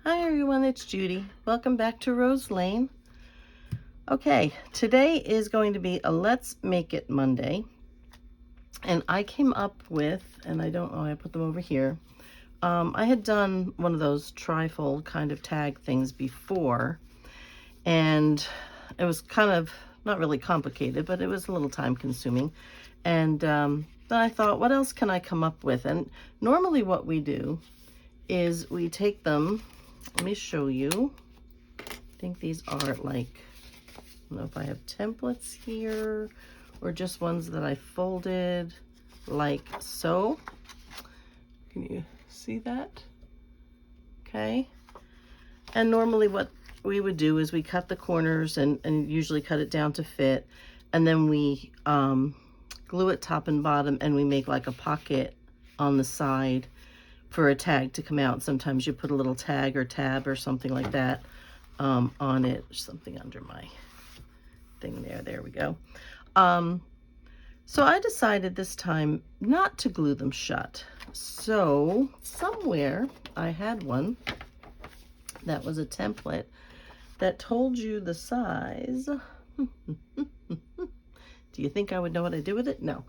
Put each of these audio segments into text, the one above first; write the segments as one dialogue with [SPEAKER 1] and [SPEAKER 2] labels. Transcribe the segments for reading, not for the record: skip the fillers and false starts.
[SPEAKER 1] Hi everyone, it's Judy. Welcome back to Rose Lane. Okay, today is going to be a Let's Make It Monday. And I came up with, and I don't know, I put them over here. I had done one of those trifold kind of tag things before. And it was kind of, not really complicated, but it was a little time consuming. And then I thought, what else can I come up with? And normally what we do is we take them. Let me show you. I think these are like, I don't know if I have templates here or just ones that I folded like so. Can you see that? Okay. And normally what we would do is we cut the corners and usually cut it down to fit. And then we glue it top and bottom and we make like a pocket on the side for a tag to come out. Sometimes you put a little tag or tab or something like that on it. Something under my thing there. There we go. So I decided this time not to glue them shut. So somewhere I had one that was a template that told you the size. Do you think I would know what I did with it? No.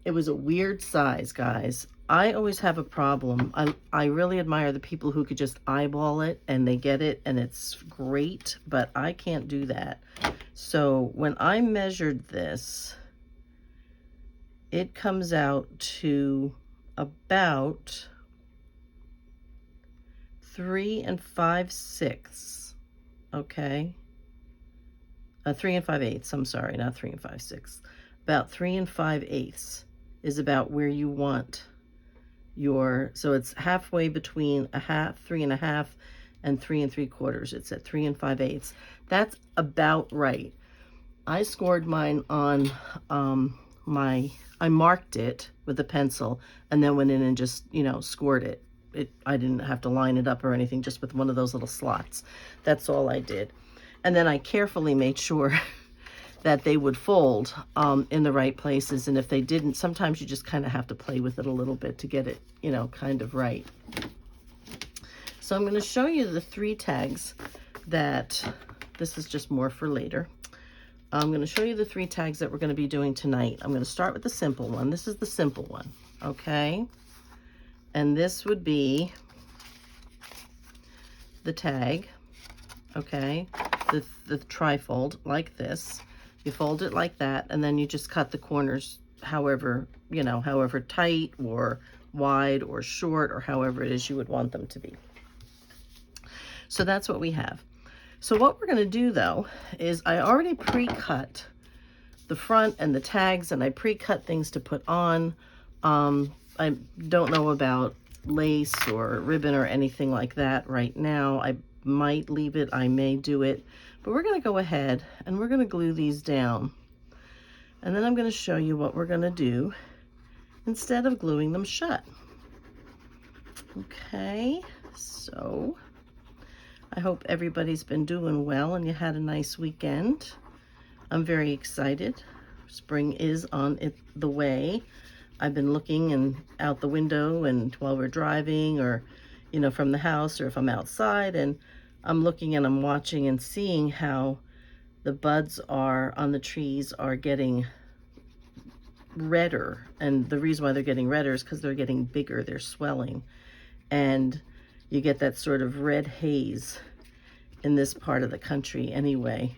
[SPEAKER 1] It was a weird size, guys. I always have a problem. I really admire the people who could just eyeball it and they get it and it's great, but I can't do that. So when I measured this, it comes out to about 3 5/6, okay? 3 5/8, I'm sorry, not 3 5/6. About 3 5/8 is about where you want your, so it's halfway between a half, 3 1/2, and 3 3/4. It's at 3 5/8. That's about right. I scored mine on I marked it with a pencil and then went in and just, scored it. I didn't have to line it up or anything, just with one of those little slots. That's all I did. And then I carefully made sure that they would fold in the right places. And if they didn't, sometimes you just kind of have to play with it a little bit to get it, kind of right. So I'm going to show you the 3 tags that, this is just more for later. I'm going to show you the 3 tags that we're going to be doing tonight. I'm going to start with the simple one. This is the simple one, okay? And this would be the tag, okay? The trifold, like this. You fold it like that, and then you just cut the corners however, however tight or wide or short or however it is you would want them to be. So that's what we have. So what we're going to do, though, is I already pre-cut the front and the tags, and I pre-cut things to put on. I don't know about lace or ribbon or anything like that right now. I might leave it, I may do it, but we're going to go ahead and we're going to glue these down. And then I'm going to show you what we're going to do instead of gluing them shut. Okay, so I hope everybody's been doing well and you had a nice weekend. I'm very excited. Spring is on the way. I've been looking and out the window and while we're driving or, from the house or if I'm outside, and I'm looking and I'm watching and seeing how the buds are on the trees are getting redder. And the reason why they're getting redder is because they're getting bigger, they're swelling. And you get that sort of red haze in this part of the country anyway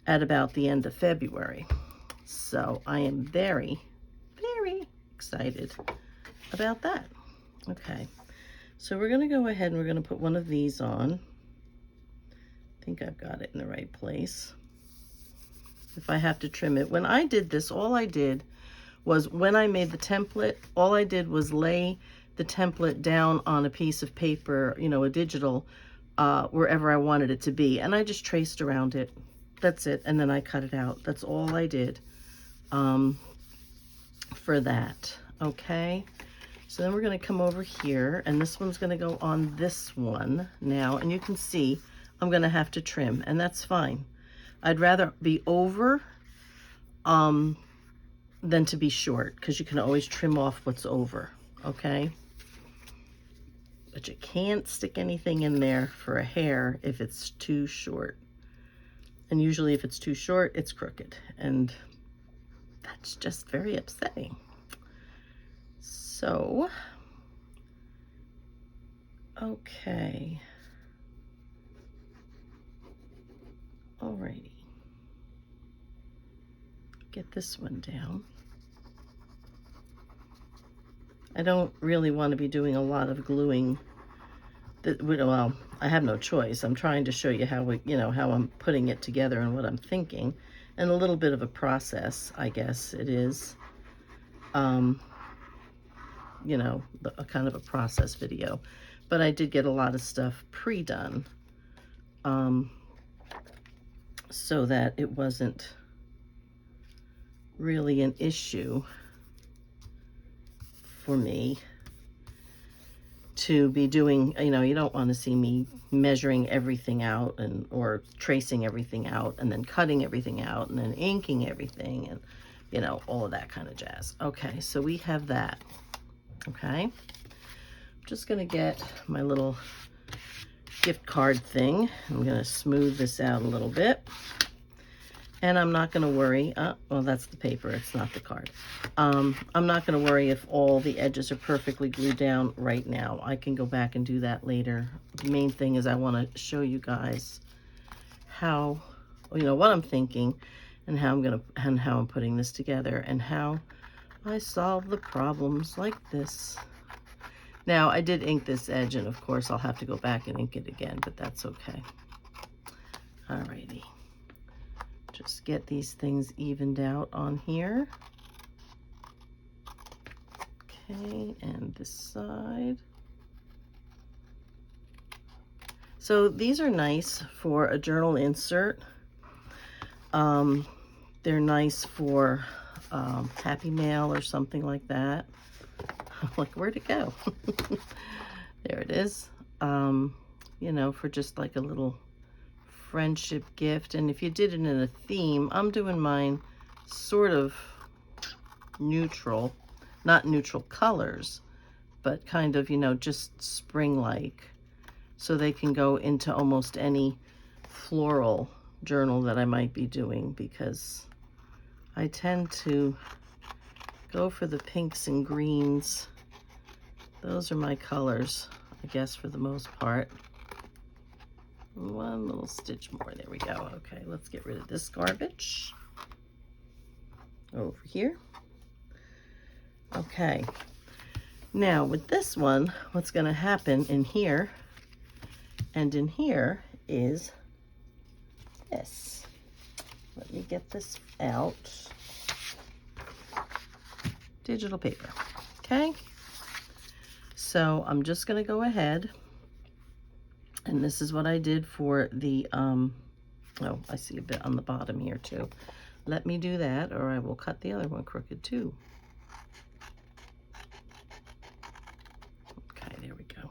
[SPEAKER 1] at about the end of February. So I am very, very excited about that. Okay, so we're going to go ahead and we're going to put one of these on. I think I've got it in the right place. If I have to trim it. When I did this, all I did was, when I made the template, all I did was lay the template down on a piece of paper, a digital, wherever I wanted it to be. And I just traced around it. That's it. And then I cut it out. That's all I did for that. Okay. So then we're going to come over here, and this one's going to go on this one now. And you can see I'm going to have to trim, and that's fine. I'd rather be over than to be short, because you can always trim off what's over. Okay. but you can't stick anything in there for a hair if it's too short. And usually if it's too short, it's crooked, and that's just very upsetting. So, okay. Alrighty. Get this one down. I don't really want to be doing a lot of gluing. Well, I have no choice. I'm trying to show you how how I'm putting it together and what I'm thinking, and a little bit of a process, I guess it is. A kind of a process video, but I did get a lot of stuff pre-done, so that it wasn't really an issue for me to be doing, you don't want to see me measuring everything out or tracing everything out and then cutting everything out and then inking everything and, all of that kind of jazz. Okay, so we have that. Okay, I'm just going to get my little gift card thing. I'm going to smooth this out a little bit. And I'm not going to worry, well, that's the paper, it's not the card. I'm not going to worry if all the edges are perfectly glued down right now. I can go back and do that later. The main thing is I want to show you guys how, what I'm thinking and how I'm putting this together and how I solve the problems like this. Now, I did ink this edge, and of course I'll have to go back and ink it again, but that's okay. Alrighty. Just get these things evened out on here. Okay, and this side. So these are nice for a journal insert. They're nice for Happy Mail or something like that. Like, where'd it go? There it is. For just like a little friendship gift. And if you did it in a theme, I'm doing mine sort of neutral, not neutral colors, but kind of, just spring-like, so they can go into almost any floral journal that I might be doing, because I tend to go for the pinks and greens. Those are my colors, I guess, for the most part. One little stitch more. There we go. Okay, let's get rid of this garbage. Over here. Okay. Now, with this one, what's going to happen in here and in here is this. Let me get this out. Digital paper. Okay. So I'm just going to go ahead. And this is what I did for the, oh, I see a bit on the bottom here too. Let me do that, or I will cut the other one crooked too. Okay, there we go.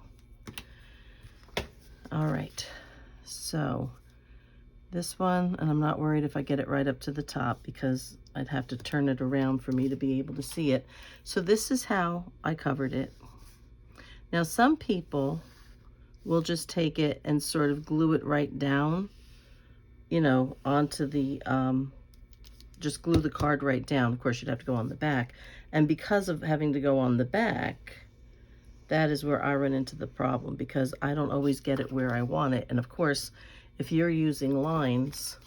[SPEAKER 1] All right, so this one, and I'm not worried if I get it right up to the top, because I'd have to turn it around for me to be able to see it. So this is how I covered it. Now, some people we'll just take it and sort of glue it right down, onto the, just glue the card right down. Of course, you'd have to go on the back. And because of having to go on the back, that is where I run into the problem, because I don't always get it where I want it. And of course, if you're using lines,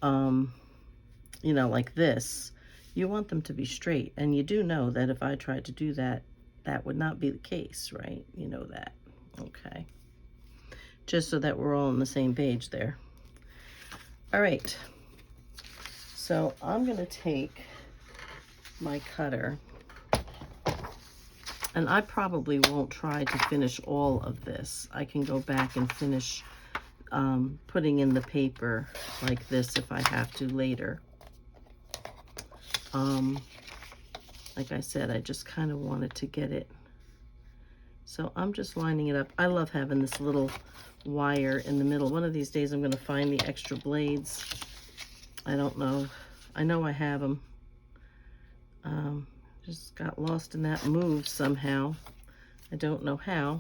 [SPEAKER 1] like this, you want them to be straight. And you do know that if I tried to do that, that would not be the case, right? You know that. Okay, just so that we're all on the same page there. All right, so I'm going to take my cutter, and I probably won't try to finish all of this. I can go back and finish putting in the paper like this if I have to later. Like I said, I just kind of wanted to get it. So I'm just lining it up. I love having this little wire in the middle. One of these days I'm going to find the extra blades. I don't know. I know I have them. Just got lost in that move somehow. I don't know how.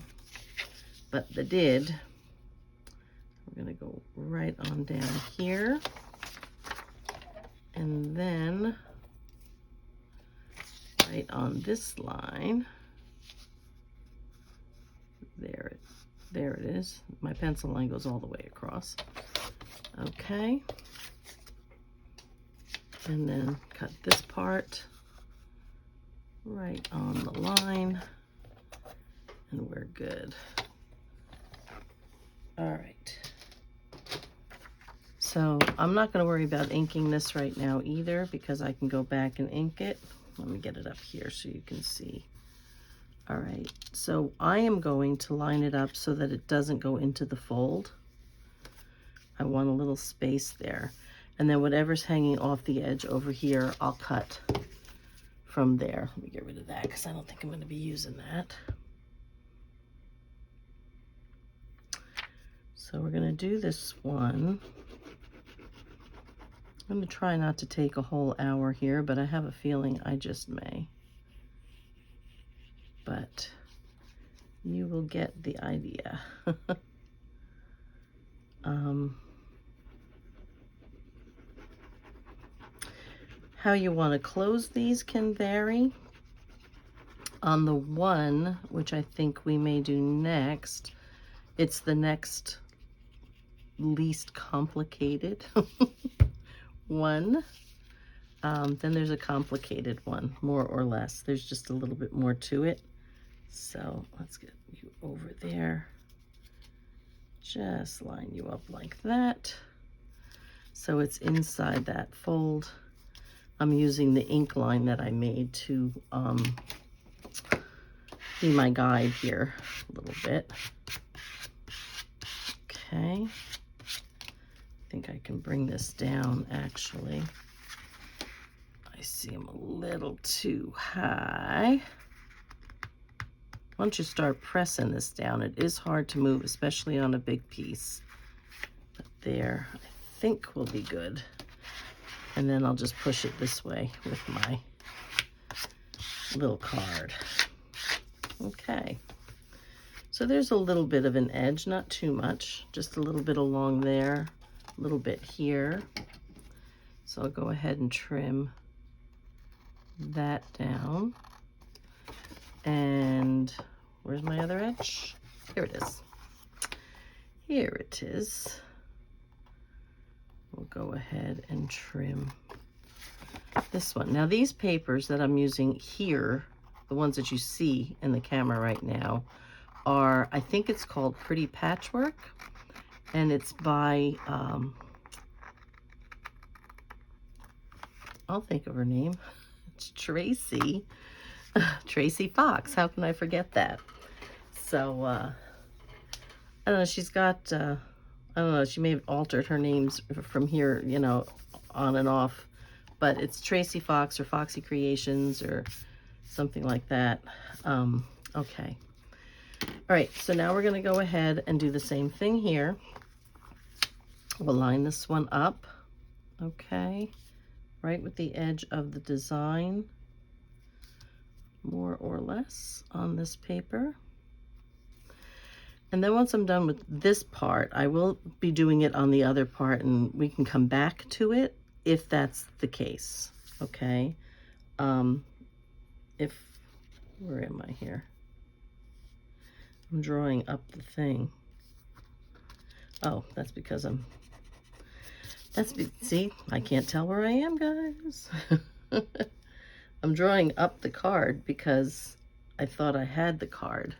[SPEAKER 1] but the did, we're going to go right on down here. And then right on this line, there it is. My pencil line goes all the way across. Okay. And then cut this part right on the line, and we're good. All right. So I'm not going to worry about inking this right now either, because I can go back and ink it. Let me get it up here so you can see. All right, so I am going to line it up so that it doesn't go into the fold. I want a little space there. And then whatever's hanging off the edge over here, I'll cut from there. Let me get rid of that because I don't think I'm going to be using that. So we're going to do this one. I'm going to try not to take a whole hour here, but I have a feeling I just may. But you will get the idea. How you want to close these can vary. On the one, which I think we may do next, it's the next least complicated one. Then there's a complicated one, more or less. There's just a little bit more to it. So let's get you over there. Just line you up like that. So it's inside that fold. I'm using the ink line that I made to be my guide here a little bit. Okay. I think I can bring this down actually. I see I'm a little too high. Once you start pressing this down, it is hard to move, especially on a big piece. But there, I think will be good. And then I'll just push it this way with my little card. Okay. So there's a little bit of an edge, not too much, just a little bit along there, a little bit here. So I'll go ahead and trim that down. And where's my other edge? Here it is. Here it is. We'll go ahead and trim this one. Now these papers that I'm using here, the ones that you see in the camera right now, are, I think it's called Pretty Patchwork, and it's by, I'll think of her name. It's Tracy Fox. How can I forget that? So, I don't know, she's got, I don't know, she may have altered her names from here, you know, on and off, but it's Tracy Fox or Foxy Creations or something like that. Okay. All right, so now we're going to go ahead and do the same thing here. We'll line this one up, okay, right with the edge of the design, more or less on this paper. And then once I'm done with this part, I will be doing it on the other part, and we can come back to it if that's the case, okay? Where am I here? I'm drawing up the thing. Oh, that's because see, I can't tell where I am, guys. I'm drawing up the card because I thought I had the card.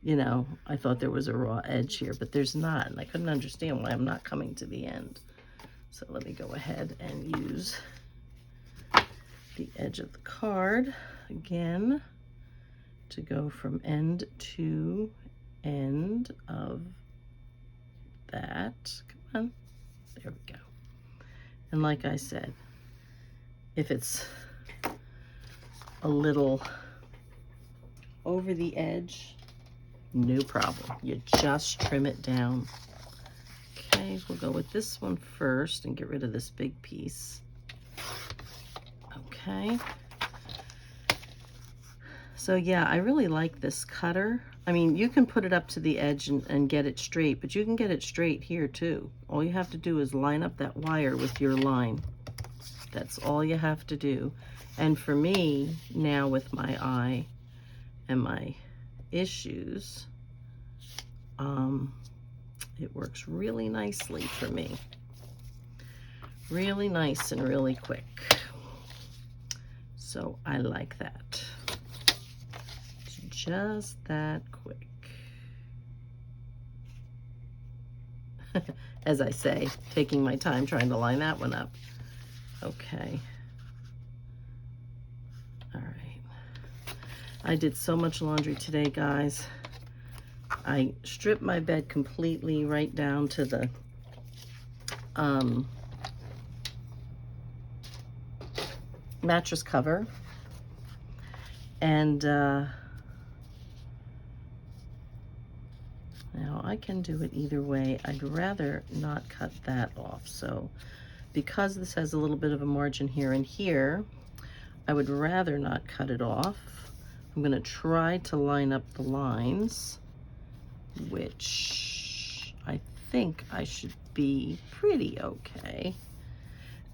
[SPEAKER 1] You know, I thought there was a raw edge here, but there's not, and I couldn't understand why I'm not coming to the end. So let me go ahead and use the edge of the card again to go from end to end of that. Come on, there we go. And like I said, if it's a little over the edge, no problem. You just trim it down. Okay, we'll go with this one first and get rid of this big piece. Okay. So yeah, I really like this cutter. I mean, you can put it up to the edge and get it straight, but you can get it straight here too. All you have to do is line up that wire with your line. That's all you have to do. And for me, now with my eye and my issues, it works really nicely for me. Really nice and really quick. So I like that. It's just that quick. As I say, taking my time trying to line that one up. Okay. All right. I did so much laundry today, guys. I stripped my bed completely right down to the mattress cover. And now I can do it either way. I'd rather not cut that off. So because this has a little bit of a margin here and here, I would rather not cut it off. I'm going to try to line up the lines, which I think I should be pretty okay.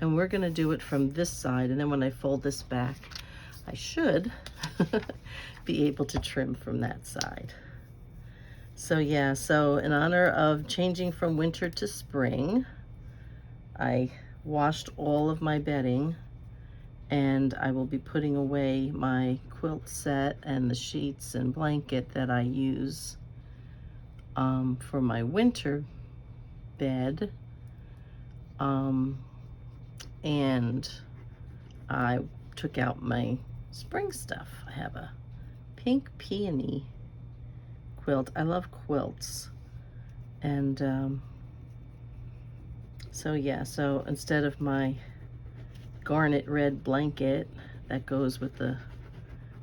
[SPEAKER 1] And we're going to do it from this side, and then when I fold this back, I should be able to trim from that side. So yeah, so in honor of changing from winter to spring, I washed all of my bedding, and I will be putting away my quilt set and the sheets and blanket that I use for my winter bed. And I took out my spring stuff. I have a pink peony quilt. I love quilts. And so yeah, so instead of my garnet red blanket that goes with the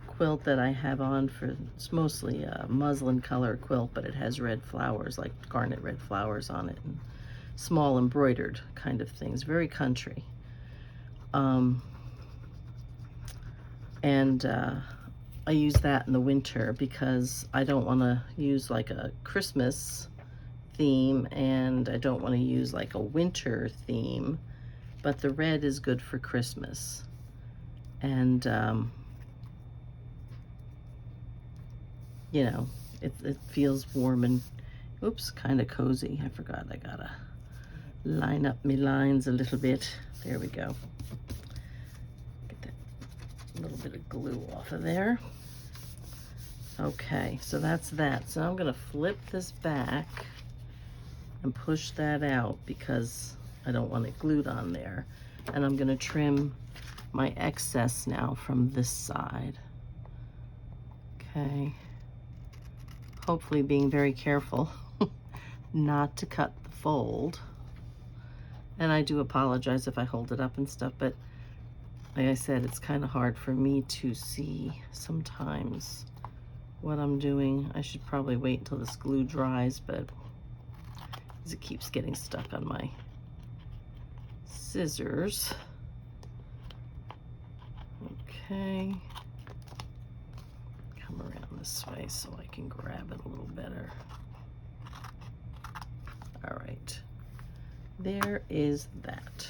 [SPEAKER 1] quilt that I have on for, it's mostly a muslin color quilt, but it has red flowers, like garnet red flowers on it, and small embroidered kind of things, very country. I use that in the winter because I don't want to use like a Christmas theme, and I don't want to use like a winter theme, but the red is good for Christmas. And you know, it feels warm and, oops, kind of cozy. I forgot I gotta line up my lines a little bit. There we go. Get that little bit of glue off of there. Okay, so that's that. So I'm gonna flip this back and push that out because I don't want it glued on there. And I'm gonna trim my excess now from this side. Okay. Hopefully being very careful not to cut the fold. And I do apologize if I hold it up and stuff, but like I said, it's kind of hard for me to see sometimes what I'm doing. I should probably wait until this glue dries, but because it keeps getting stuck on my scissors. Okay. Come around this way so I can grab it a little better. All right. There is that.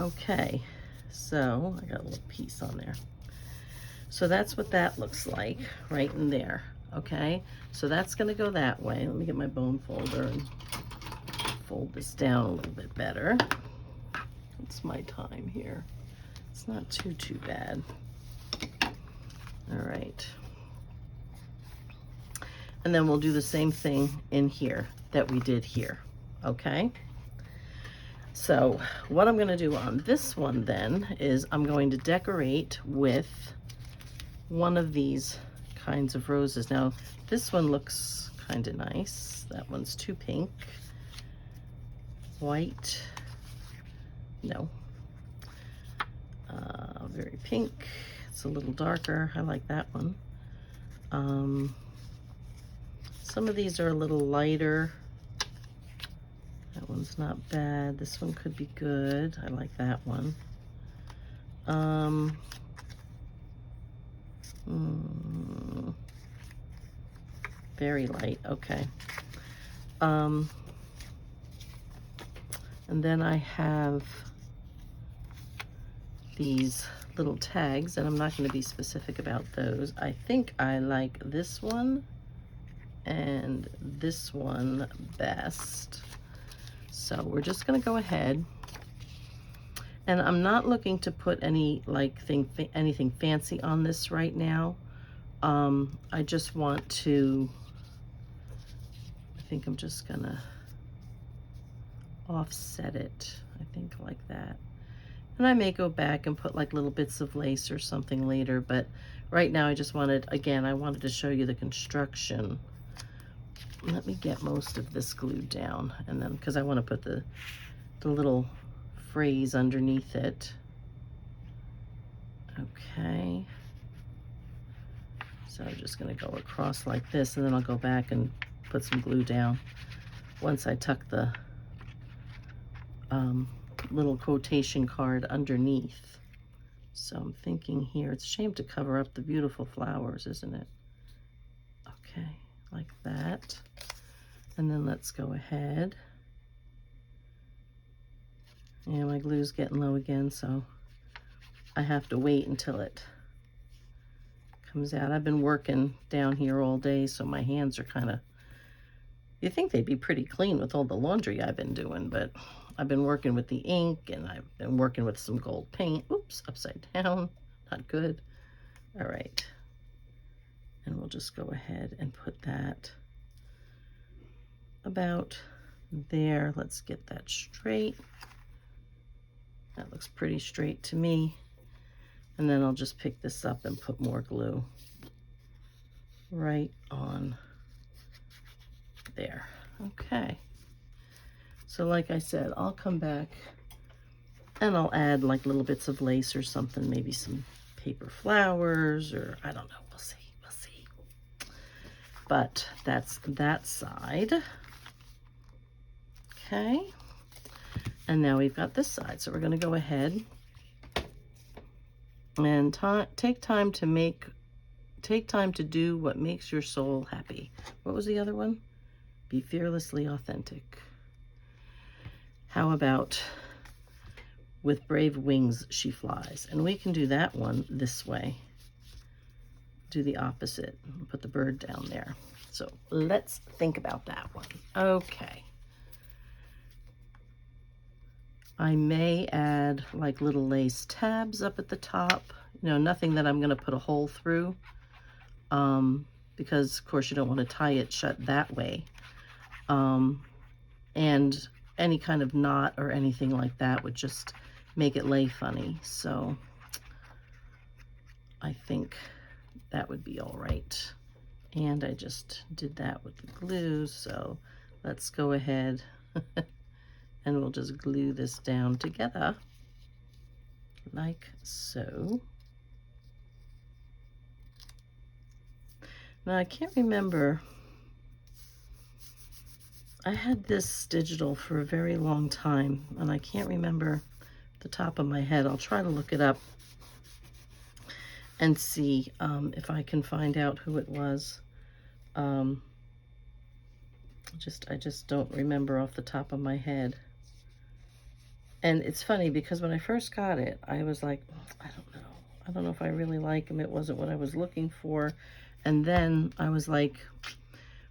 [SPEAKER 1] Okay, so I got a little piece on there. So that's what that looks like right in there. Okay, so that's gonna go that way. Let me get my bone folder and fold this down a little bit better. It's my time here. It's not too bad. All right. And then we'll do the same thing in here that we did here. Okay, so what I'm going to do on this one then is I'm going to decorate with one of these kinds of roses. Now this one looks kind of nice. That one's too pink. White, no. Very pink. It's a little darker. I like that one. Some of these are a little lighter. That one's not bad. This one could be good. I like that one. Very light, okay. And then I have these little tags, and I'm not going to be specific about those. I think I like this one and this one best. So we're just going to go ahead, and I'm not looking to put any anything fancy on this right now. I just want to, I think I'm just gonna offset it, I think, like that. And I may go back and put like little bits of lace or something later, but right now I just wanted, again, I wanted to show you the construction. Let me get most of this glued down, and then, because I want to put the little phrase underneath it. Okay. So I'm just going to go across like this, and then I'll go back and put some glue down once I tuck the little quotation card underneath. So I'm thinking here, it's a shame to cover up the beautiful flowers, isn't it? Okay, like that. And then let's go ahead. And my glue's getting low again, so I have to wait until it comes out. I've been working down here all day, so my hands are kind of, you think they'd be pretty clean with all the laundry I've been doing, but I've been working with the ink, and I've been working with some gold paint. Oops, upside down, not good. All right, and we'll just go ahead and put that about there. Let's get that straight. That looks pretty straight to me. And then I'll just pick this up and put more glue right on there. Okay. So like I said, I'll come back and I'll add like little bits of lace or something, maybe some paper flowers, or I don't know, we'll see, we'll see. But that's that side. Okay. And now we've got this side. So we're going to go ahead and take time to do what makes your soul happy. What was the other one? Be fearlessly authentic. How about with brave wings she flies? And we can do that one this way. Do the opposite. Put the bird down there. So let's think about that one. Okay. I may add like little lace tabs up at the top. You know, nothing that I'm going to put a hole through, because of course you don't want to tie it shut that way. And any kind of knot or anything like that would just make it lay funny. So I think that would be all right. And I just did that with the glue. So let's go ahead and we'll just glue this down together like so. Now I can't remember, I had this digital for a very long time, and I can't remember the top of my head. I'll try to look it up and see if I can find out who it was. I just don't remember off the top of my head. And it's funny because when I first got it, I was like, I don't know if I really like him. It wasn't what I was looking for. And then I was like,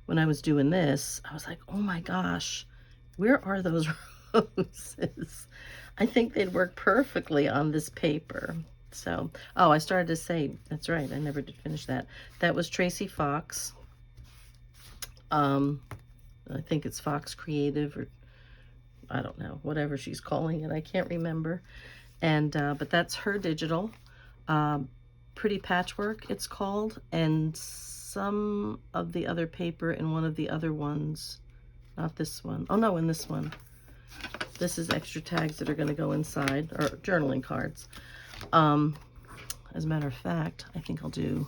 [SPEAKER 1] when I was doing this, I was like, oh my gosh, where are those roses? I think they'd work perfectly on this paper. So, oh, I started to say, that's right, I never did finish that. That was Tracy Fox. I think it's Fox Creative, or I don't know, whatever she's calling it, I can't remember. And but that's her digital. Pretty Patchwork, it's called, and some of the other paper in one of the other ones, not this one. Oh no, in this one. This is extra tags that are going to go inside, or journaling cards. As a matter of fact, I think I'll do,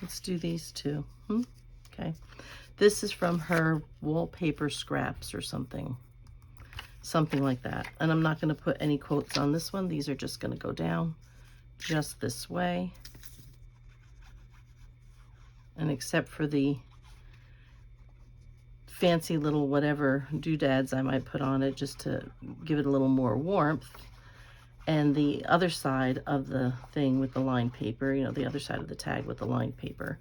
[SPEAKER 1] let's do these two. Okay. This is from her wallpaper scraps or something like that. And I'm not going to put any quotes on this one. These are just going to go down just this way. And except for the fancy little whatever doodads I might put on it just to give it a little more warmth. And the other side of the thing with the lined paper, you know, the other side of the tag with the lined paper.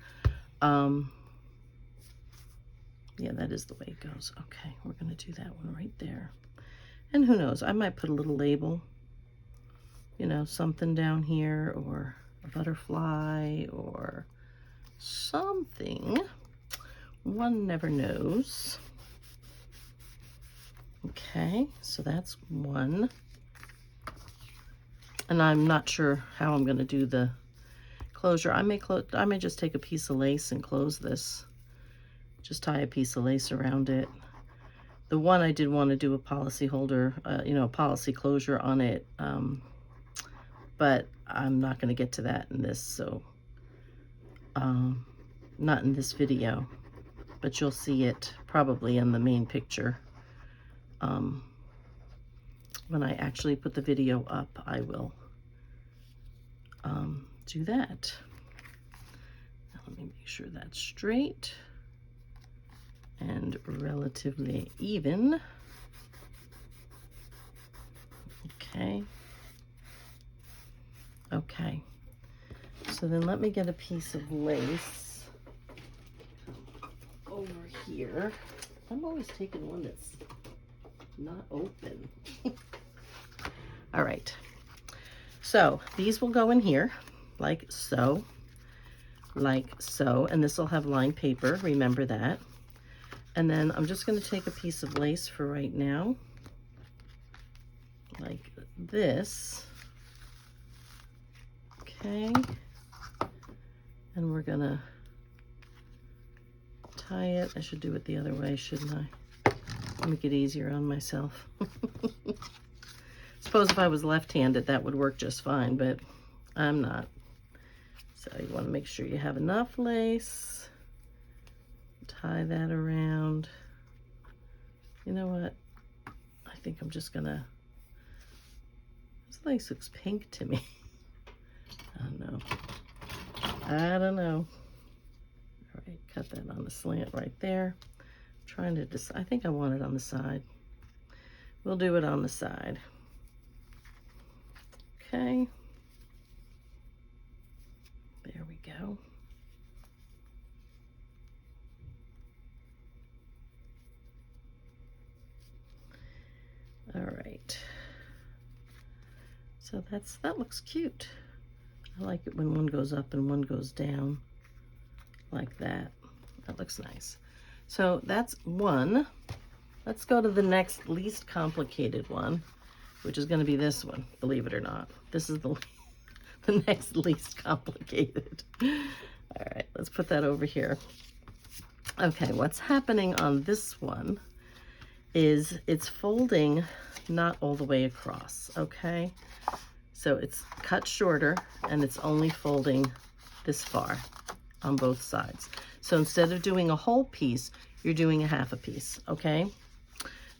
[SPEAKER 1] Yeah, that is the way it goes. Okay, we're going to do that one right there. And who knows, I might put a little label, you know, something down here, or a butterfly, or something. One never knows. Okay, so that's one. And I'm not sure how I'm going to do the closure. I may just take a piece of lace and close this. Just tie a piece of lace around it. The one I did want to do a policy holder, you know, a policy closure on it, but I'm not going to get to that in this, so not in this video, but you'll see it probably in the main picture. When I actually put the video up, I will do that. Now, let me make sure that's straight and relatively even. Okay. Okay. So then let me get a piece of lace over here. I'm always taking one that's not open. All right. So these will go in here like so, and this will have lined paper. Remember that. And then I'm just going to take a piece of lace for right now, like this. Okay. And we're going to tie it. I should do it the other way, shouldn't I? Make it easier on myself. Suppose if I was left-handed, that would work just fine, but I'm not. So you want to make sure you have enough lace. Tie that around. You know what? I think I'm just gonna, this lace looks pink to me. I don't know. All right, cut that on the slant right there. I'm trying to decide, I think I want it on the side. We'll do it on the side. Okay. There we go. All right. So that looks cute. I like it when one goes up and one goes down like that. That looks nice. So that's one. Let's go to the next least complicated one, which is going to be this one, believe it or not. This is the next least complicated. All right, let's put that over here. Okay, what's happening on this one is it's folding not all the way across, okay? So it's cut shorter and it's only folding this far on both sides. So instead of doing a whole piece, you're doing a half a piece, okay?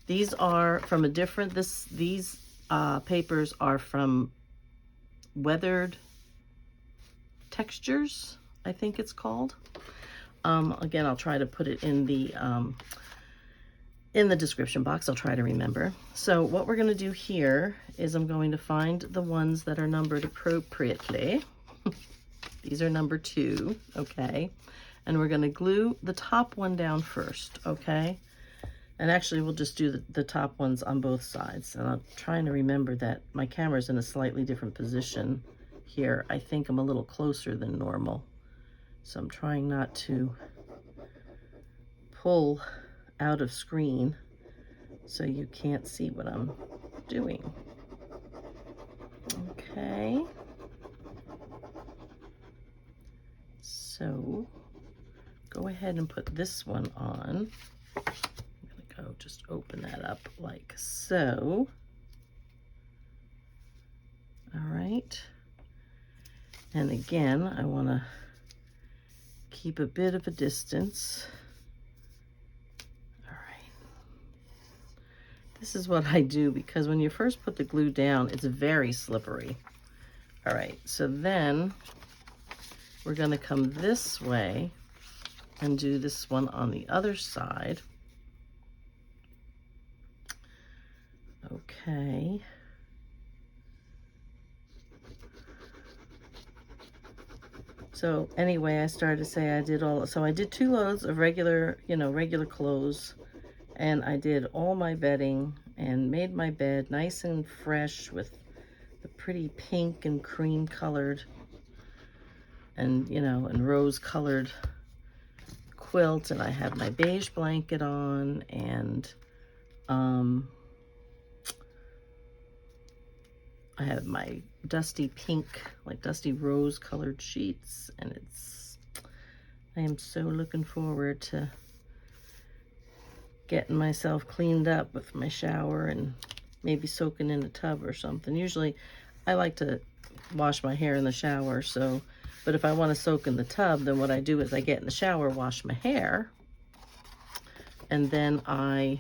[SPEAKER 1] These are from a different, these papers are from Weathered Textures, I think it's called. Again, I'll try to put it in the description box. I'll try to remember. So what we're going to do here is I'm going to find the ones that are numbered appropriately. These are number 2, okay? And we're going to glue the top one down first, okay? And actually, we'll just do the top ones on both sides. And I'm trying to remember that my camera's in a slightly different position here. I think I'm a little closer than normal. So I'm trying not to pull out of screen so you can't see what I'm doing. Okay. So go ahead and put this one on. I'm gonna go just open that up like so. All right. And again, I want to keep a bit of a distance. All right. This is what I do because when you first put the glue down, it's very slippery. All right, so then we're gonna come this way and do this one on the other side. Okay. So anyway, I started to say I did 2 loads of regular, regular clothes, and I did all my bedding and made my bed nice and fresh with the pretty pink and cream colored and, and rose colored quilt, and I have my beige blanket on, and I have my dusty pink, like dusty rose colored sheets, and I am so looking forward to getting myself cleaned up with my shower and maybe soaking in a tub or something. Usually I like to wash my hair in the shower, but if I want to soak in the tub, then what I do is I get in the shower, wash my hair, and then where's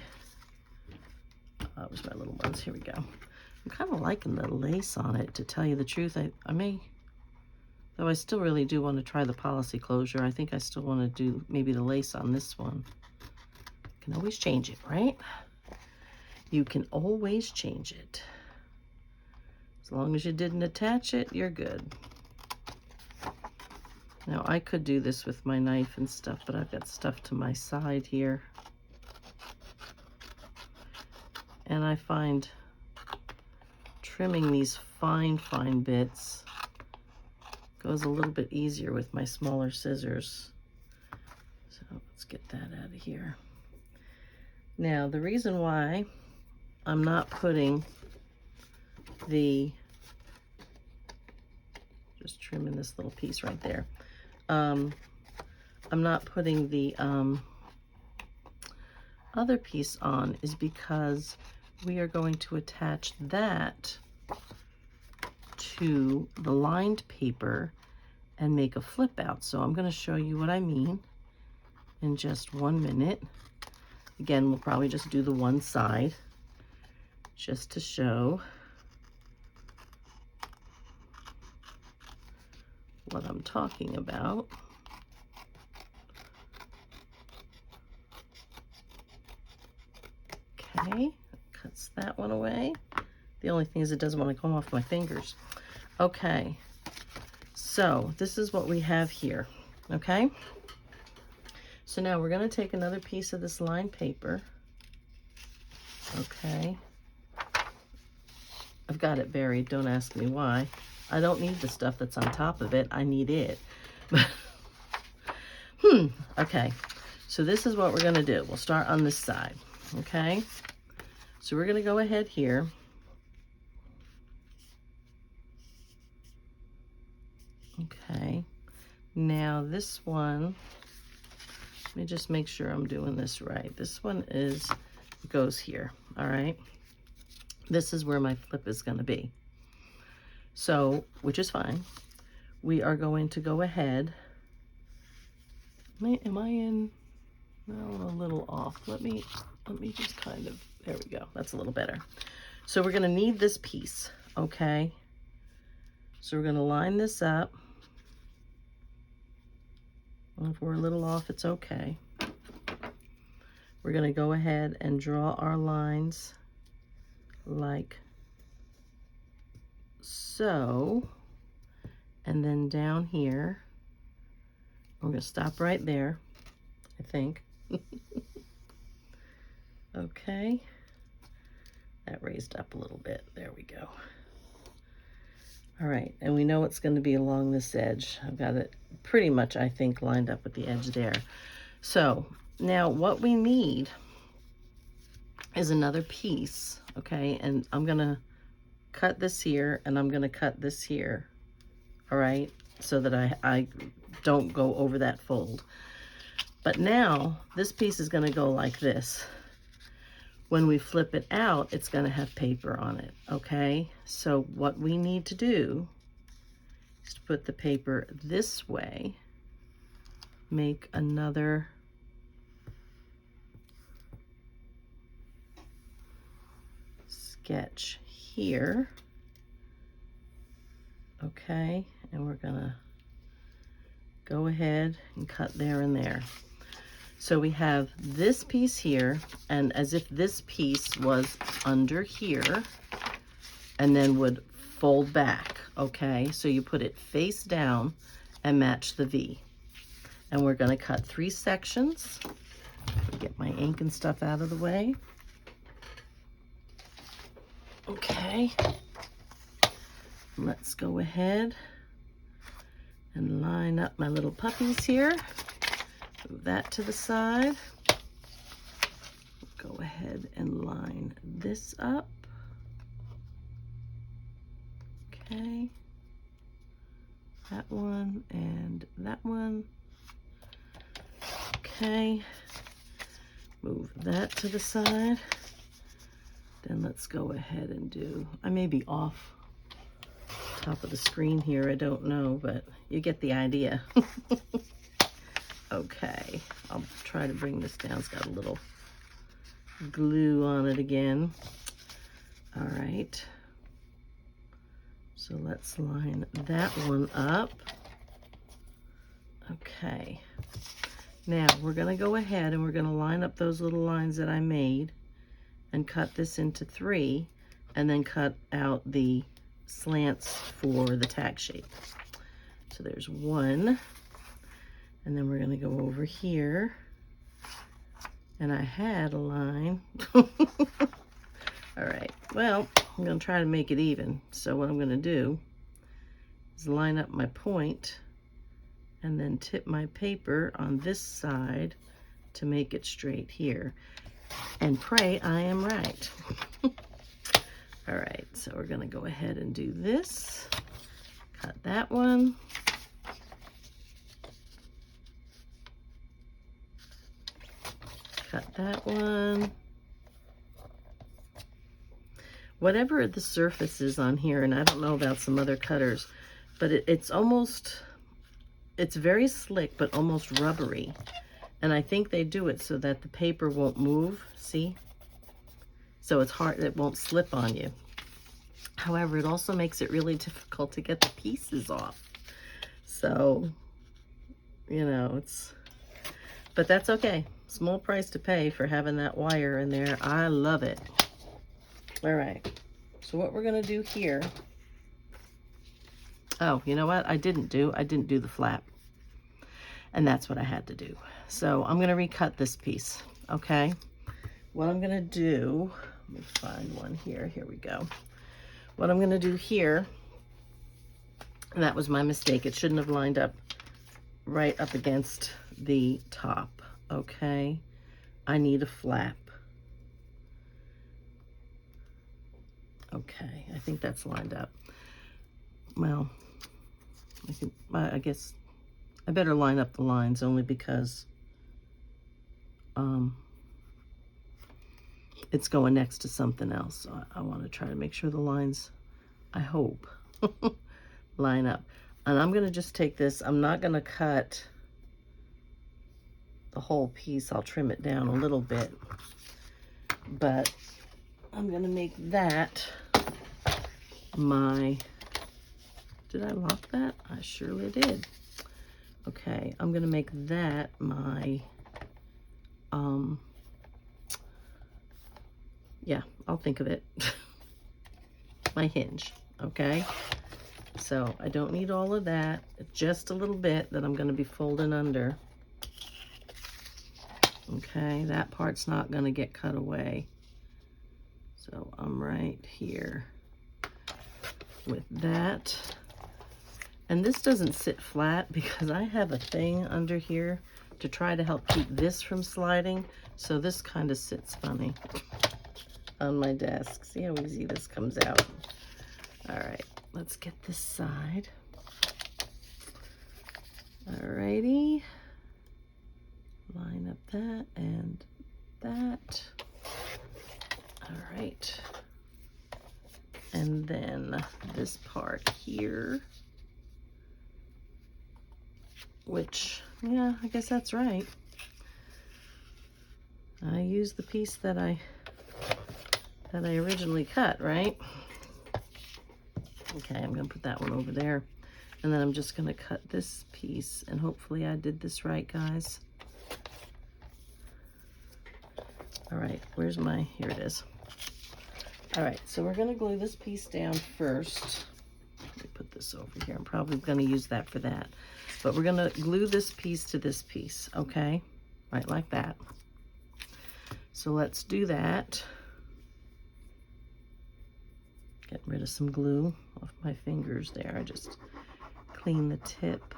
[SPEAKER 1] my little ones? Here we go. I'm kind of liking the lace on it, to tell you the truth. I may, though I still really do want to try the policy closure. I think I still want to do maybe the lace on this one. Can always change it, right? You can always change it. As long as you didn't attach it, you're good. Now, I could do this with my knife and stuff, but I've got stuff to my side here. And I find trimming these fine bits goes a little bit easier with my smaller scissors. So let's get that out of here. Now, the reason why I'm not putting just trimming this little piece right there. I'm not putting the other piece on is because we are going to attach that to the lined paper and make a flip out. So I'm going to show you what I mean in just 1 minute. Again, we'll probably just do the one side just to show what I'm talking about. Okay, cuts that one away. The only thing is it doesn't want to come off my fingers. Okay, so this is what we have here, okay? So now we're going to take another piece of this lined paper, okay? I've got it buried, don't ask me why. I don't need the stuff that's on top of it, I need it. Okay, so this is what we're going to do. We'll start on this side, okay? So we're going to go ahead here. Okay, now this one, let me just make sure I'm doing this right. This one goes here, all right? This is where my flip is going to be. So, which is fine. We are going to go ahead. Am I in? No, a little off. Let me just kind of, there we go. That's a little better. So we're going to need this piece, okay? So we're going to line this up. If we're a little off, it's okay. We're going to go ahead and draw our lines like so. And then down here, we're going to stop right there, I think. Okay. That raised up a little bit. There we go. All right, and we know it's going to be along this edge. I've got it pretty much, I think, lined up with the edge there. So now what we need is another piece, okay? And I'm going to cut this here, and I'm going to cut this here, all right? So that I don't go over that fold. But now this piece is going to go like this. When we flip it out, it's going to have paper on it, okay? So what we need to do is to put the paper this way, make another sketch here, Okay, and we're gonna go ahead and cut there and there. So we have this piece here, and as if this piece was under here and then would fold back, okay? So you put it face down and match the V. And we're gonna cut 3 sections. Get my ink and stuff out of the way. Okay. Let's go ahead and line up my little puppies here. Move that to the side. Go ahead and line this up. Okay. That one and that one. Okay. Move that to the side. Then let's go ahead and do, I may be off top of the screen here, I don't know, but you get the idea. Okay, I'll try to bring this down. It's got a little glue on it again. All right, so let's line that one up. Okay, now we're gonna go ahead and we're gonna line up those little lines that I made and cut this into 3 and then cut out the slants for the tag shape. So there's 1, and then we're gonna go over here, and I had a line. All right, well, I'm gonna try to make it even. So what I'm gonna do is line up my point and then tip my paper on this side to make it straight here. And pray I am right. All right, so we're gonna go ahead and do this. Cut that one. Cut that one. Whatever the surface is on here, and I don't know about some other cutters, but it's very slick, but almost rubbery. And I think they do it so that the paper won't move, see? So it's hard, it won't slip on you. However, it also makes it really difficult to get the pieces off. So, you know, but that's okay. Small price to pay for having that wire in there. I love it. All right, so what we're gonna do here, oh, you know what I didn't do the flap. And that's what I had to do. So I'm gonna recut this piece, okay? What I'm gonna do, let me find one here, here we go. What I'm gonna do here, and that was my mistake, it shouldn't have lined up right up against the top, okay? I need a flap. Okay, I think that's lined up. Well, I guess I better line up the lines only because it's going next to something else. So I want to try to make sure the lines, I hope, line up. And I'm going to just take this. I'm not going to cut the whole piece. I'll trim it down a little bit. But I'm going to make that my, did I lock that? I surely did. Okay, I'm gonna make that my, yeah, I'll think of it. My hinge, okay? So I don't need all of that, just a little bit that I'm gonna be folding under. Okay, that part's not gonna get cut away. So I'm right here with that. And this doesn't sit flat because I have a thing under here to try to help keep this from sliding. So this kind of sits funny on my desk. See how easy this comes out? All right, let's get this side. All righty. Line up that and that. All right. And then this part here, which, yeah, I guess that's right. I used the piece that I originally cut, right? Okay, I'm gonna put that one over there. And then I'm just gonna cut this piece, and hopefully I did this right, guys. All right, where's my, here it is. All right, so we're gonna glue this piece down first. Let me put this over here. I'm probably gonna use that for that. But we're gonna glue this piece to this piece, okay? Right, like that. So let's do that. Get rid of some glue off my fingers there. I just clean the tip.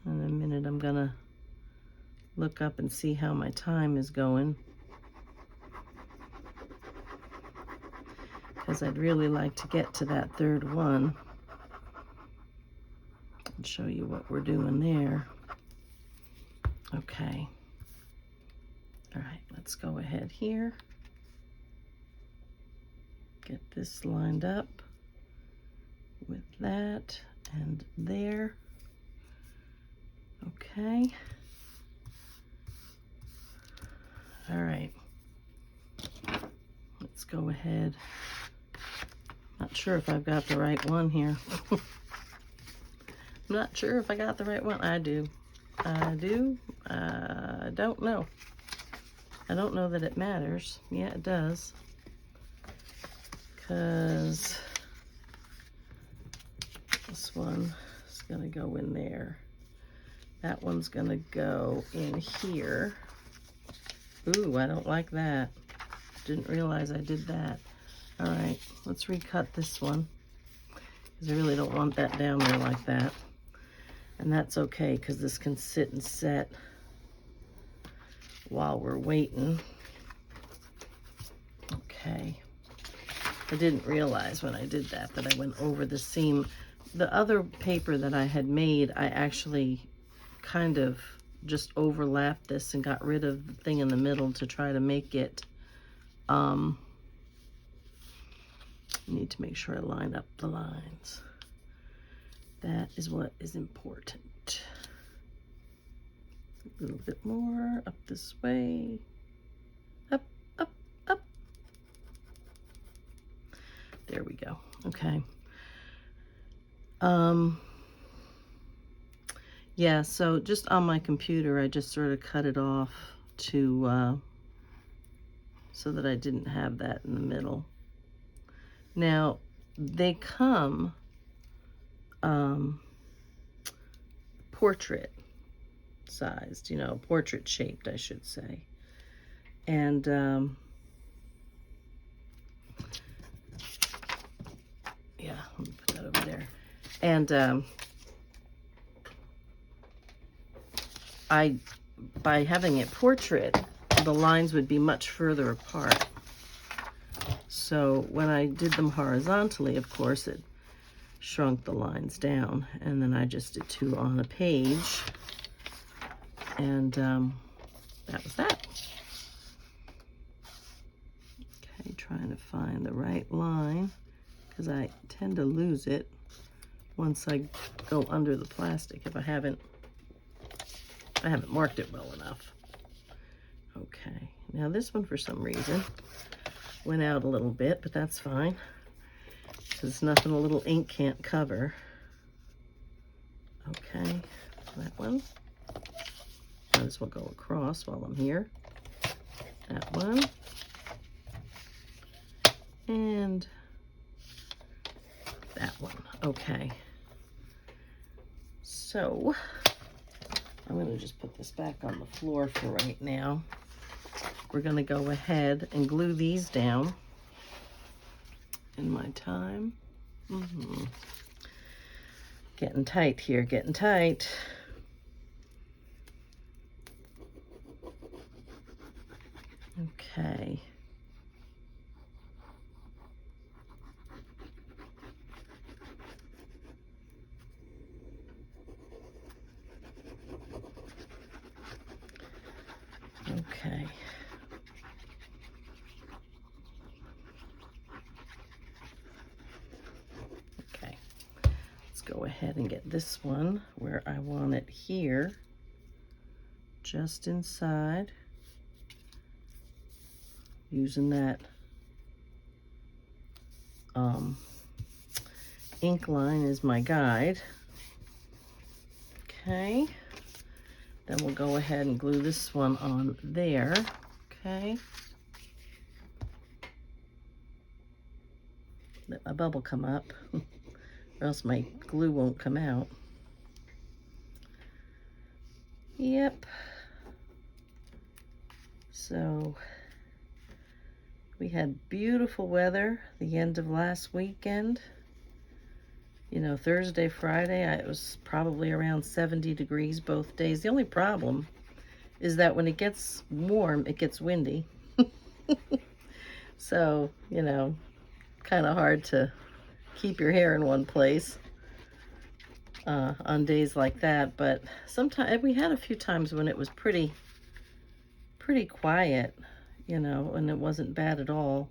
[SPEAKER 1] In a minute, I'm gonna look up and see how my time is going, because I'd really like to get to that third one and show you what we're doing there. Okay. All right, let's go ahead here. Get this lined up with that and there. Okay. All right. Let's go ahead. Not sure if I've got the right one here. I'm not sure if I got the right one. I do. I do. I don't know. I don't know that it matters. Yeah, it does. Because this one is going to go in there. That one's going to go in here. Ooh, I don't like that. Didn't realize I did that. All right, let's recut this one, because I really don't want that down there like that. And that's okay, because this can sit and set while we're waiting. Okay. I didn't realize when I did that I went over the seam. The other paper that I had made, I actually kind of just overlapped this and got rid of the thing in the middle to try to make it, need to make sure I line up the lines. That is what is important. A little bit more up this way. Up, up, up. There we go. Okay. Yeah, so just on my computer, I just sort of cut it off to, so that I didn't have that in the middle. Now, they come portrait sized, you know, portrait shaped, I should say. And yeah, let me put that over there. And by having it portrait, the lines would be much further apart. So when I did them horizontally, of course, it shrunk the lines down. And then I just did 2 on a page. And that was that. Okay, trying to find the right line, because I tend to lose it once I go under the plastic if I haven't marked it well enough. Okay, now this one for some reason went out a little bit, but that's fine, because it's nothing a little ink can't cover. Okay, that one. Might as well go across while I'm here. That one. And that one. Okay. So I'm going to just put this back on the floor for right now. We're going to go ahead and glue these down in my time. Getting tight here, getting tight. Okay. Okay. Okay. Let's go ahead and get this one where I want it here, just inside, using that ink line is my guide. Okay. Then we'll go ahead and glue this one on there. Okay. Let my bubble come up, or else my glue won't come out. Yep. So we had beautiful weather the end of last weekend. You know, Thursday, Friday, it was probably around 70 degrees both days. The only problem is that when it gets warm, it gets windy. So, you know, kind of hard to keep your hair in one place on days like that. But sometimes we had a few times when it was pretty quiet, you know, and it wasn't bad at all.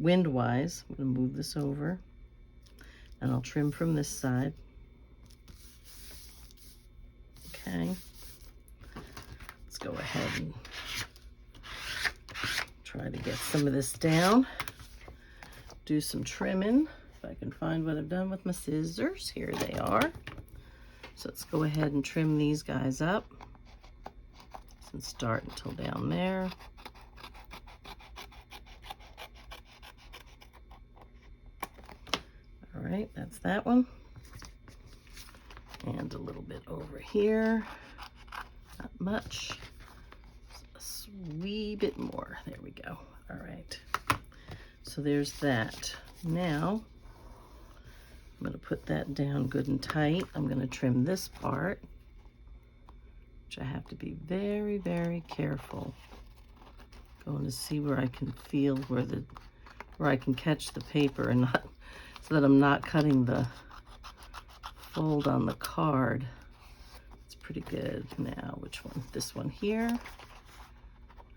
[SPEAKER 1] Wind-wise, I'm going to move this over, and I'll trim from this side. Okay. Let's go ahead and try to get some of this down. Do some trimming. If I can find what I've done with my scissors. Here they are. So let's go ahead and trim these guys up. And start until down there. All right, that's that one. And a little bit over here. Not much. Just a wee bit more. There we go. All right. So there's that. Now, I'm going to put that down good and tight. I'm going to trim this part, which I have to be very, very careful. Going to see where I can feel where I can catch the paper and not, so that I'm not cutting the fold on the card. It's pretty good. Now, which one? This one here.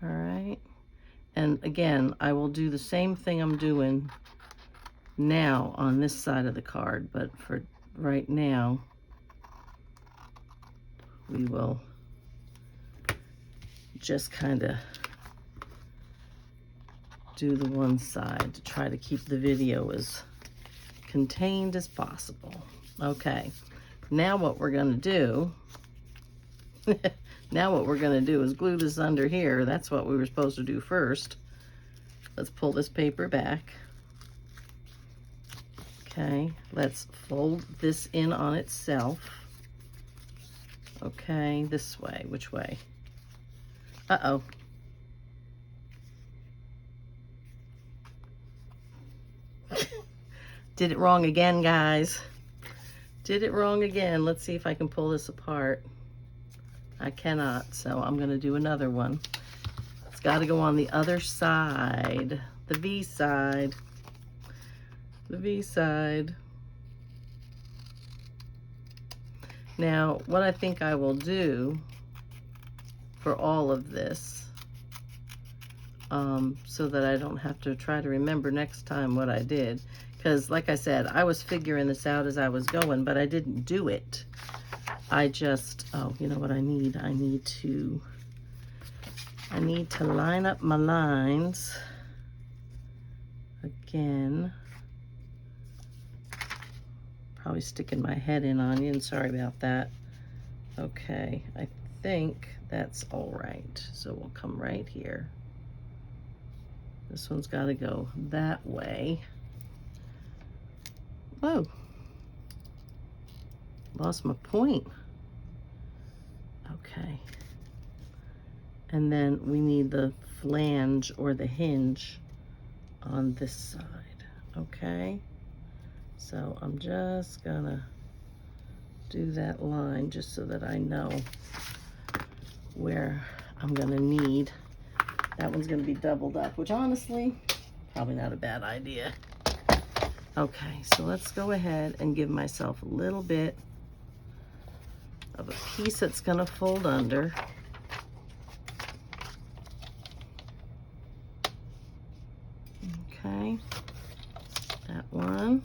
[SPEAKER 1] All right. And again, I will do the same thing I'm doing now on this side of the card, but for right now, we will just kind of do the one side to try to keep the video as contained as possible. Okay, now what we're going to do is glue this under here. That's what we were supposed to do first. Let's pull this paper back. Okay, let's fold this in on itself. Okay, this way. Which way? Uh-oh. Did it wrong again, guys. Did it wrong again. Let's see if I can pull this apart. I cannot, so I'm going to do another one. It's got to go on the other side, the V side. The V side. Now, what I think I will do for all of this, so that I don't have to try to remember next time what I did, because like I said, I was figuring this out as I was going, but I didn't do it. I just, oh, you know what I need? I need to line up my lines again. Probably sticking my head in on you, and sorry about that. Okay, I think that's all right. So we'll come right here. This one's got to go that way. Whoa. Lost my point. Okay. And then we need the flange or the hinge on this side. Okay. So I'm just gonna do that line just so that I know where I'm gonna need. That one's gonna be doubled up, which honestly, probably not a bad idea. Okay, so let's go ahead and give myself a little bit of a piece that's gonna fold under. Okay, that one.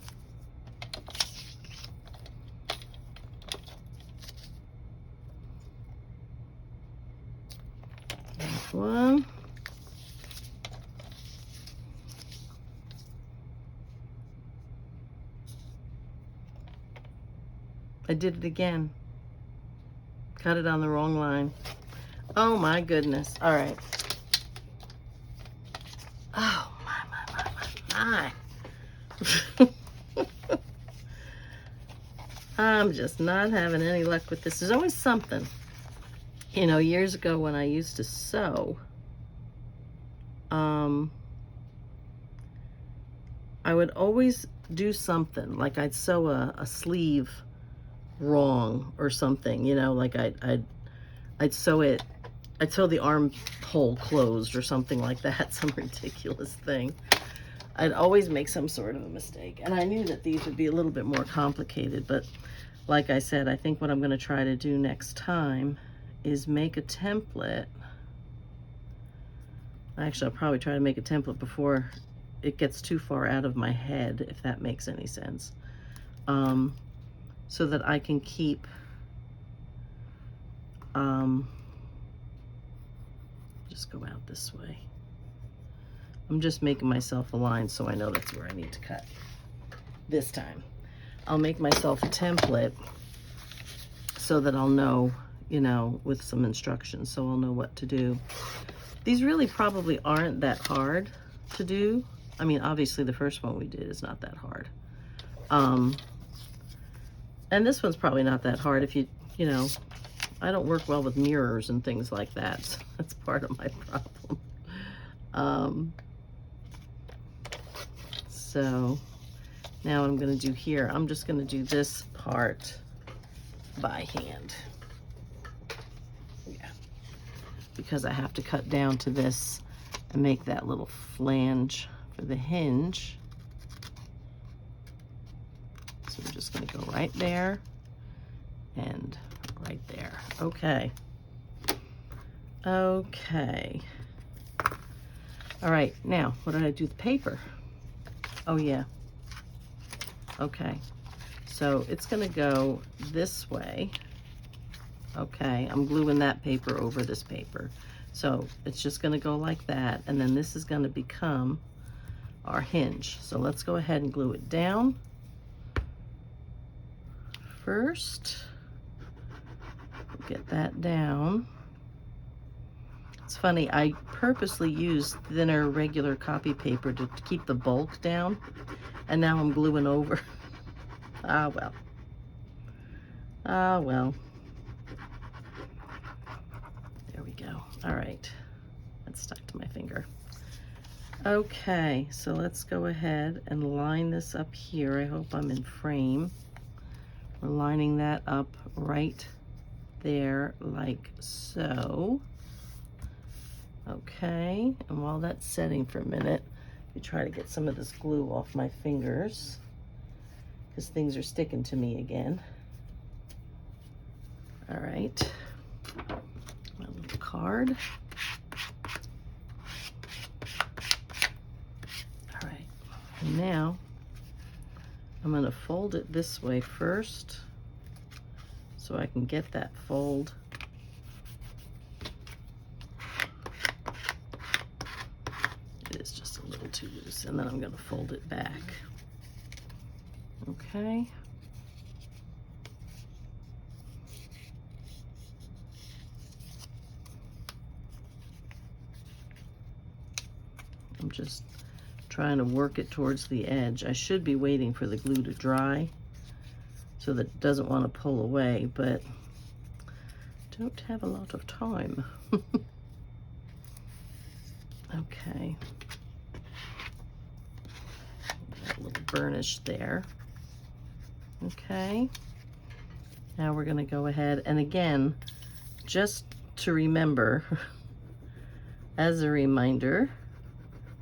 [SPEAKER 1] That one. I did it again. Cut it on the wrong line. Oh my goodness. All right. Oh my. I'm just not having any luck with this. There's always something. You know, years ago when I used to sew, I would always do something. Like I'd sew a sleeve wrong or something, you know, like I'd sew it, I'd sew the armhole closed or something like that, some ridiculous thing. I'd always make some sort of a mistake. And I knew that these would be a little bit more complicated, but like I said, I think what I'm going to try to do next time is make a template. Actually, I'll probably try to make a template before it gets too far out of my head, if that makes any sense. So that I can keep just go out this way. I'm just making myself a line so I know that's where I need to cut this time. I'll make myself a template so that I'll know, you know, with some instructions, so I'll know what to do. These really probably aren't that hard to do. I mean, obviously the first one we did is not that hard. And this one's probably not that hard if you know, I don't work well with mirrors and things like that. So that's part of my problem. So now what I'm going to do here, I'm just going to do this part by hand. Yeah. Because I have to cut down to this and make that little flange for the hinge. So we're just going to go right there and right there. Okay. Okay. All right, now what did I do with the paper? Oh yeah. Okay. So it's going to go this way. Okay, I'm gluing that paper over this paper. So it's just going to go like that, and then this is going to become our hinge. So let's go ahead and glue it down first. Get that down. It's funny, I purposely used thinner regular copy paper to keep the bulk down, and now I'm gluing over. Ah, well. Ah, well. There we go. All right. That's stuck to my finger. Okay, so let's go ahead and line this up here. I hope I'm in frame. We're lining that up right there like so. Okay, and while that's setting for a minute, you try to get some of this glue off my fingers because things are sticking to me again. All right, my little card. All right, and now I'm going to fold it this way first so I can get that fold. It is just a little too loose, and then I'm going to fold it back. Okay. I'm just trying to work it towards the edge. I should be waiting for the glue to dry so that it doesn't want to pull away, but don't have a lot of time. Okay. Got a little burnish there. Okay. Now we're going to go ahead, and again, just to remember, as a reminder,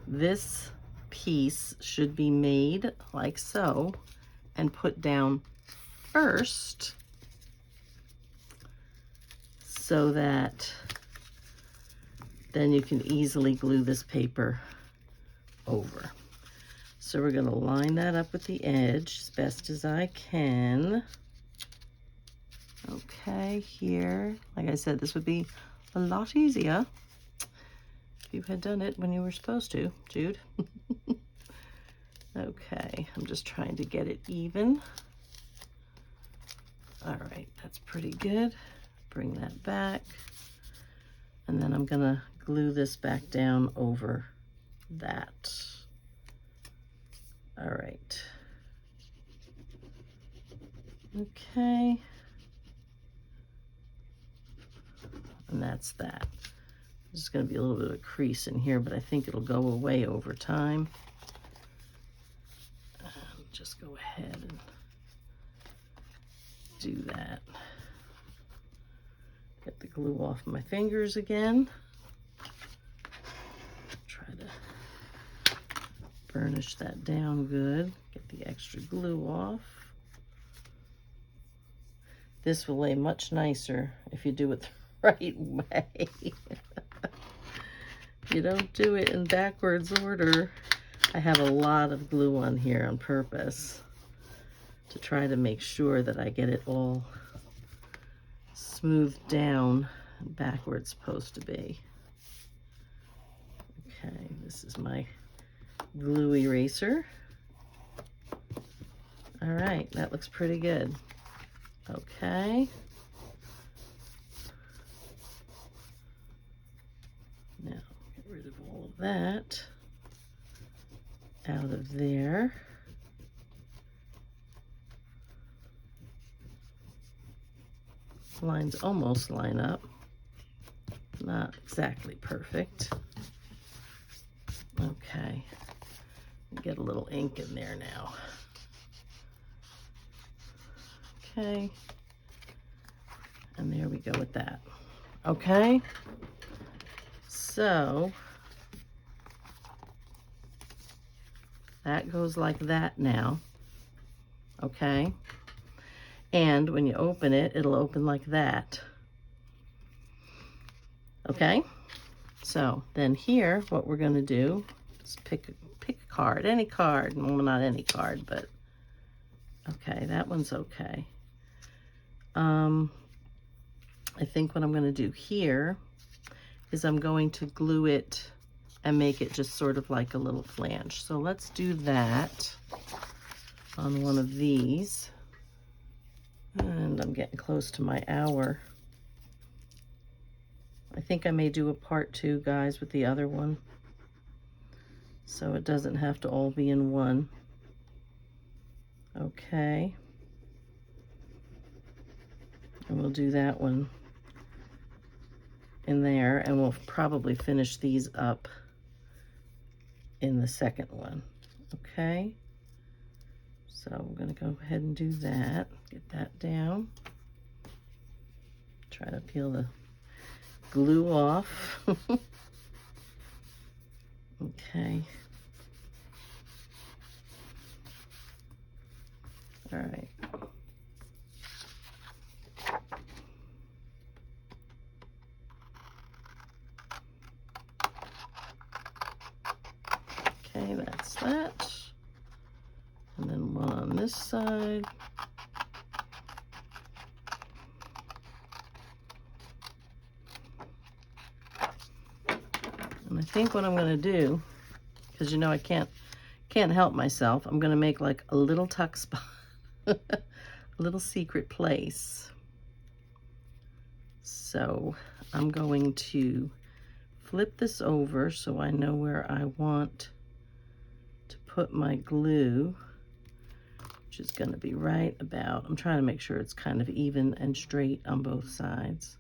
[SPEAKER 1] this piece should be made like so and put down first so that then you can easily glue this paper over. So we're going to line that up with the edge as best as I can. Okay, here, like I said, this would be a lot easier if you had done it when you were supposed to, Jude. Okay, I'm just trying to get it even. All right, that's pretty good. Bring that back. And then I'm gonna glue this back down over that. All right. Okay. And that's that. There's going to be a little bit of a crease in here, but I think it'll go away over time. Just go ahead and do that. Get the glue off my fingers again. Try to burnish that down good. Get the extra glue off. This will lay much nicer if you do it the right way. You don't do it in backwards order. I have a lot of glue on here on purpose to try to make sure that I get it all smoothed down back where it's supposed to be. Okay, this is my glue eraser. All right, that looks pretty good. Okay. Now, get rid of all of that out of there. Lines almost line up. Not exactly perfect. Okay. Get a little ink in there now. Okay. And there we go with that. Okay. So that goes like that now. Okay. And when you open it, it'll open like that. Okay. So then here, what we're going to do is pick a card, any card. Well, not any card, but okay, that one's okay. I think what I'm going to do here is I'm going to glue it and make it just sort of like a little flange. So let's do that on one of these. And I'm getting close to my hour. I think I may do a part 2, guys, with the other one, so it doesn't have to all be in one. Okay. And we'll do that one in there, and we'll probably finish these up in the second one. Okay. So I'm going to go ahead and do that. Get that down. Try to peel the glue off. Okay. All right. Okay, that's that. And then one on this side. And I think what I'm going to do, because you know I can't help myself, I'm going to make like a little tuck spot, a little secret place. So I'm going to flip this over so I know where I want to put my glue, which is going to be right about, I'm trying to make sure it's kind of even and straight on both sides.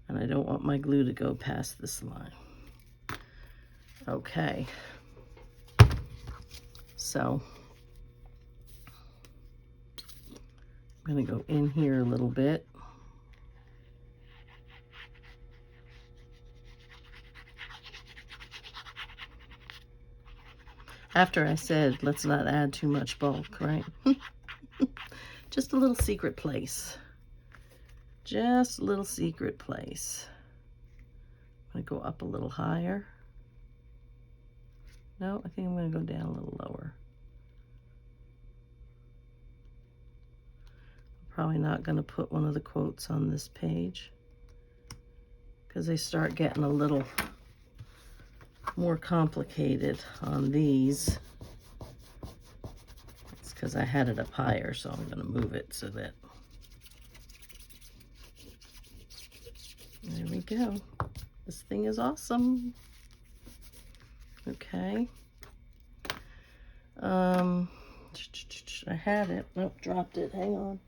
[SPEAKER 1] And I don't want my glue to go past this line. Okay. So I'm going to go in here a little bit. After I said, let's not add too much bulk, right? Just a little secret place. Just a little secret place. I'm going to go up a little higher. No, I think I'm going to go down a little lower. I'm probably not going to put one of the quotes on this page because they start getting a little more complicated on these. It's because I had it up higher, so I'm going to move it so that, there we go. This thing is awesome. Okay. I had it. Nope, dropped it. Hang on.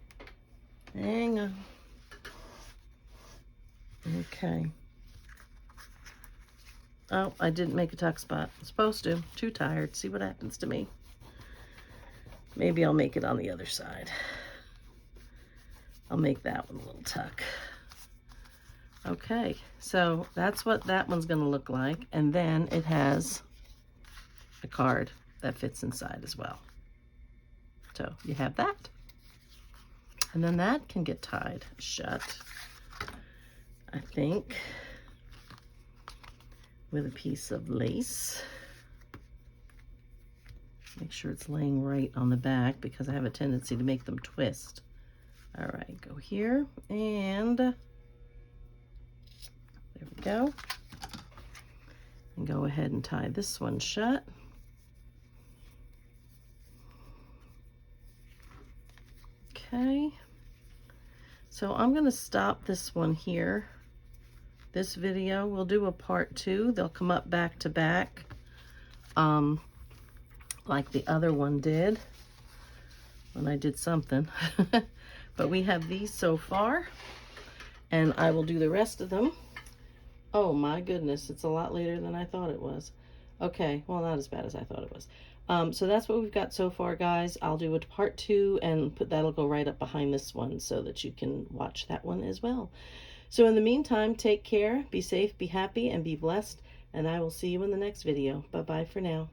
[SPEAKER 1] Hang on. Okay. Oh, I didn't make a tuck spot. I'm supposed to. Too tired. See what happens to me. Maybe I'll make it on the other side. I'll make that one a little tuck. Okay, so that's what that one's going to look like. And then it has a card that fits inside as well. So you have that. And then that can get tied shut, I think, with a piece of lace. Make sure it's laying right on the back because I have a tendency to make them twist. All right, go here and there we go. And go ahead and tie this one shut. Okay, so I'm going to stop this one here. This video, we'll do a part 2. They'll come up back to back, like the other one did when I did something. But we have these so far, and I will do the rest of them. Oh my goodness, it's a lot later than I thought it was. Okay, well, not as bad as I thought it was. So that's what we've got so far, guys. I'll do a part 2, and that'll go right up behind this one so that you can watch that one as well. So in the meantime, take care, be safe, be happy, and be blessed, and I will see you in the next video. Bye-bye for now.